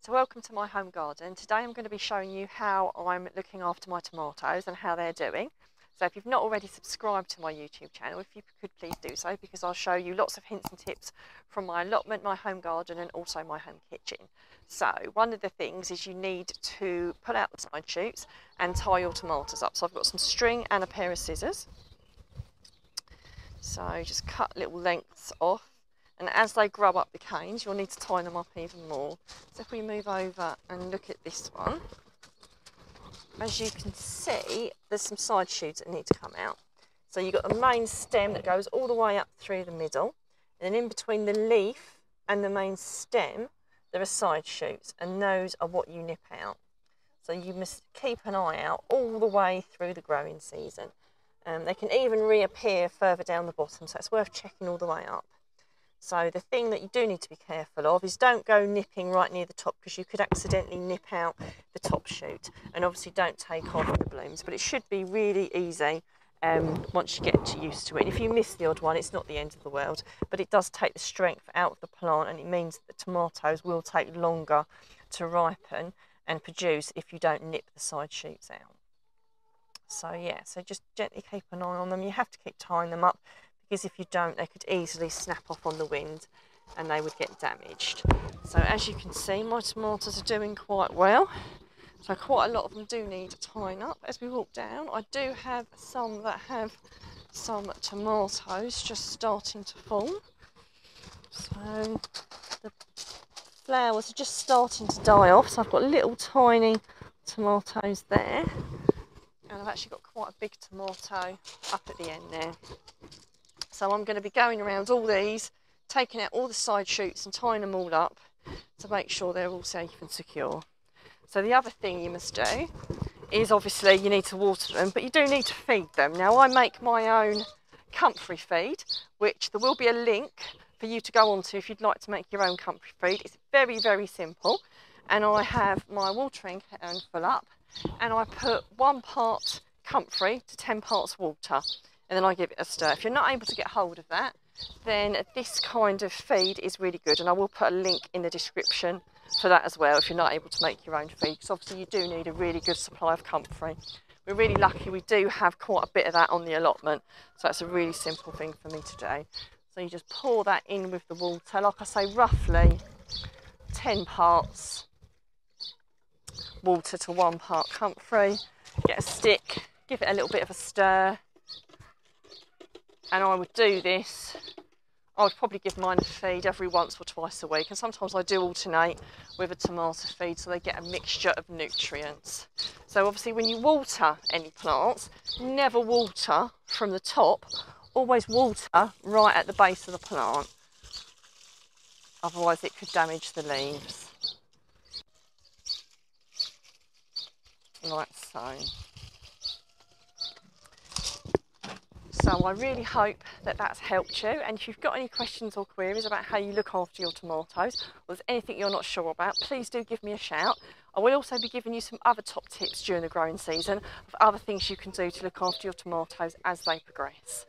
So welcome to my home garden. Today I'm going to be showing you how I'm looking after my tomatoes and how they're doing. So if you've not already subscribed to my YouTube channel, if you could please do so, because I'll show you lots of hints and tips from my allotment, my home garden and also my home kitchen. So one of the things is you need to pull out the side shoots and tie your tomatoes up. So I've got some string and a pair of scissors. So just cut little lengths off. And as they grow up the canes, you'll need to tie them up even more. So if we move over and look at this one, as you can see, there's some side shoots that need to come out. So you've got the main stem that goes all the way up through the middle. And in between the leaf and the main stem, there are side shoots, and those are what you nip out. So you must keep an eye out all the way through the growing season. They can even reappear further down the bottom, so it's worth checking all the way up. So the thing that you do need to be careful of is don't go nipping right near the top, because you could accidentally nip out the top shoot, and obviously don't take off the blooms, but it should be really easy once you get used to it. And if you miss the odd one, it's not the end of the world, but it does take the strength out of the plant, and it means that the tomatoes will take longer to ripen and produce if you don't nip the side shoots out. So yeah, so just gently keep an eye on them. You have to keep tying them up, because if you don't, they could easily snap off on the wind and they would get damaged. So as you can see, my tomatoes are doing quite well. So quite a lot of them do need tying up. As we walk down, I do have some that have some tomatoes just starting to form. So the flowers are just starting to die off. So I've got little tiny tomatoes there. And I've actually got quite a big tomato up at the end there. So I'm going to be going around all these, taking out all the side shoots and tying them all up to make sure they're all safe and secure. So the other thing you must do is, obviously you need to water them, but you do need to feed them. Now I make my own comfrey feed, which there will be a link for you to go onto if you'd like to make your own comfrey feed. It's very, very simple. And I have my watering can full up, and I put 1 part comfrey to 10 parts water. And then I give it a stir. If you're not able to get hold of that, then this kind of feed is really good, and I will put a link in the description for that as well if you're not able to make your own feed, because obviously you do need a really good supply of comfrey. We're really lucky we do have quite a bit of that on the allotment, so that's a really simple thing for me to do. So you just pour that in with the water, like I say, roughly 10 parts water to 1 part comfrey. Get a stick, give it a little bit of a stir. And I would do this, I would probably give mine a feed every once or twice a week, and sometimes I do alternate with a tomato feed so they get a mixture of nutrients. So obviously when you water any plants, never water from the top, always water right at the base of the plant, otherwise it could damage the leaves, like so. So I really hope that that's helped you, and if you've got any questions or queries about how you look after your tomatoes, or there's anything you're not sure about, please do give me a shout. I will also be giving you some other top tips during the growing season of other things you can do to look after your tomatoes as they progress.